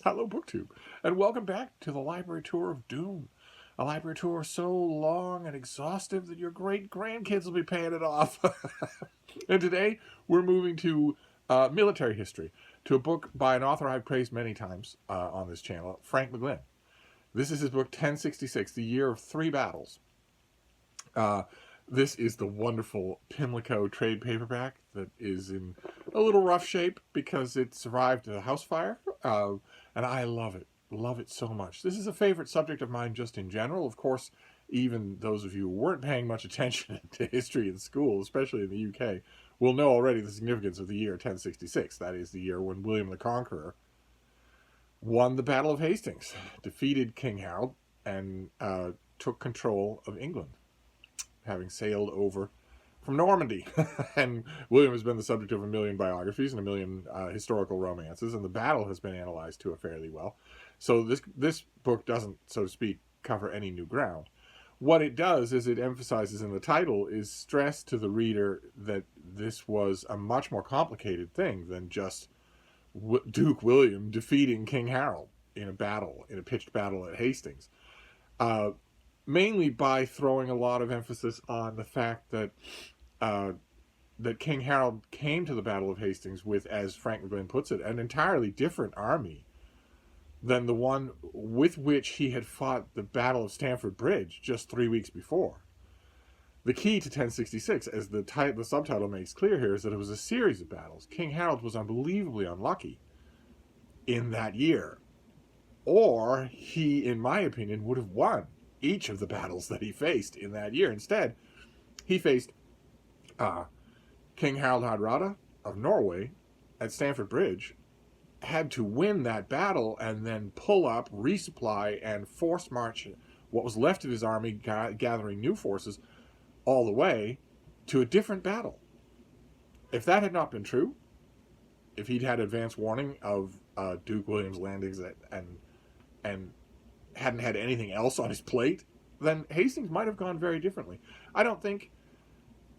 Hello, BookTube, and welcome back to the Library Tour of Doom. A library tour so long and exhaustive that your great-grandkids will be paying it off. And today, we're moving to military history, to a book by an author I've praised many times on this channel, Frank McGlynn. This is his book, 1066, The Year of Three Battles. This is the wonderful Pimlico trade paperback that is in a little rough shape because it survived a house fire. And I love it so much. This is a favorite subject of mine just in general. Of course, even those of you who weren't paying much attention to history in school, especially in the UK, will know already the significance of the year 1066. That is the year when William the Conqueror won the Battle of Hastings, defeated King Harold, and took control of England, having sailed over from Normandy. And William has been the subject of a million biographies and a million historical romances, and the battle has been analyzed to it fairly well. So this book doesn't, so to speak, cover any new ground. What it does is it emphasizes in the title is stress to the reader that this was a much more complicated thing than just Duke William defeating King Harold in a pitched battle at Hastings. Mainly by throwing a lot of emphasis on the fact that that King Harold came to the Battle of Hastings with, as Frank McGlynn puts it, an entirely different army than the one with which he had fought the Battle of Stamford Bridge just 3 weeks before. The key to 1066, as the subtitle makes clear here, is that it was a series of battles. King Harold was unbelievably unlucky in that year, or he, in my opinion, would have won each of the battles that he faced in that year. Instead, he faced King Harald Hardrada of Norway at Stamford Bridge, had to win that battle and then pull up, resupply, and force march what was left of his army, gathering new forces, all the way to a different battle. If that had not been true, if he'd had advance warning of Duke William's landings and hadn't had anything else on his plate, then Hastings might have gone very differently. I don't think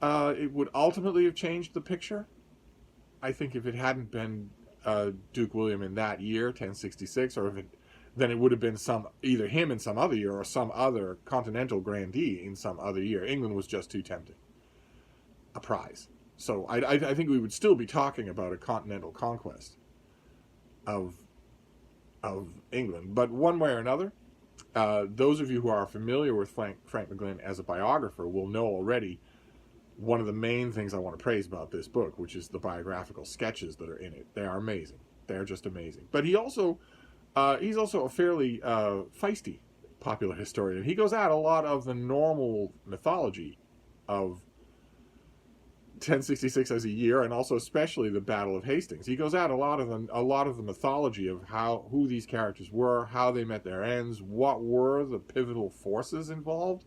it would ultimately have changed the picture. I think if it hadn't been Duke William in that year, 1066, then it would have been either him in some other year or some other continental grandee in some other year. England was just too tempting a prize. So I think we would still be talking about a continental conquest of England. But one way or another, those of you who are familiar with Frank McGlynn as a biographer will know already one of the main things I want to praise about this book, which is the biographical sketches that are in it. They are amazing. They are just amazing. But he's also a fairly feisty popular historian. He goes at a lot of the normal mythology of 1066 as a year, and also especially the Battle of Hastings. He goes at a lot of the mythology of who these characters were, how they met their ends, what were the pivotal forces involved.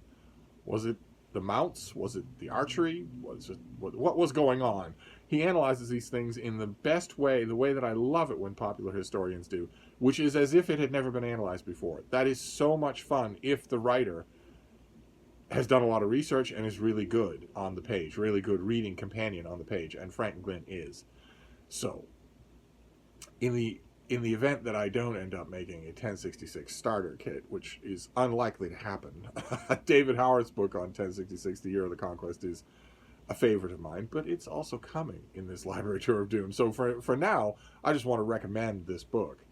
Was it the mounts? Was it the archery? What was going on? He analyzes these things in the best way, the way that I love it when popular historians do, which is as if it had never been analyzed before. That is so much fun if the writer has done a lot of research and is really good on the page, really good reading companion on the page, and Frank McGlynn is. So, in the event that I don't end up making a 1066 starter kit, which is unlikely to happen, David Howard's book on 1066, The Year of the Conquest, is a favorite of mine, but it's also coming in this Library Tour of Doom. So for now, I just want to recommend this book.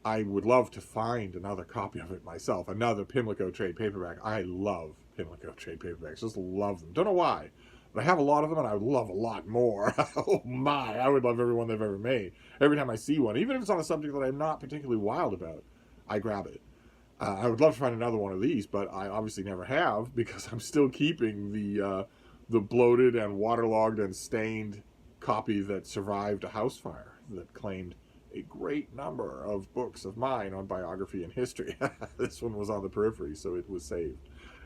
I would love to find another copy of it myself, another Pimlico trade paperback. I love Pimlico trade paperbacks, just love them. Don't know why, but I have a lot of them, and I would love a lot more. Oh my, I would love every one they've ever made. Every time I see one, even if it's on a subject that I'm not particularly wild about, I grab it. I would love to find another one of these, but I obviously never have, because I'm still keeping the bloated and waterlogged and stained copy that survived a house fire that claimed a great number of books of mine on biography and history. This one was on the periphery, so it was saved.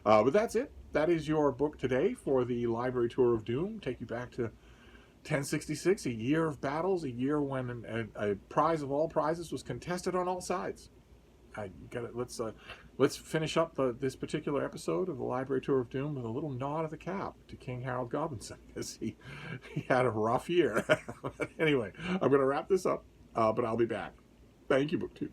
But that's it. That is your book today for the Library Tour of Doom. Take you back to 1066, a year of battles, a year when a prize of all prizes was contested on all sides. Let's finish up this particular episode of the Library Tour of Doom with a little nod of the cap to King Harold Godwinson, because he had a rough year. Anyway, I'm going to wrap this up, but I'll be back. Thank you, BookTube.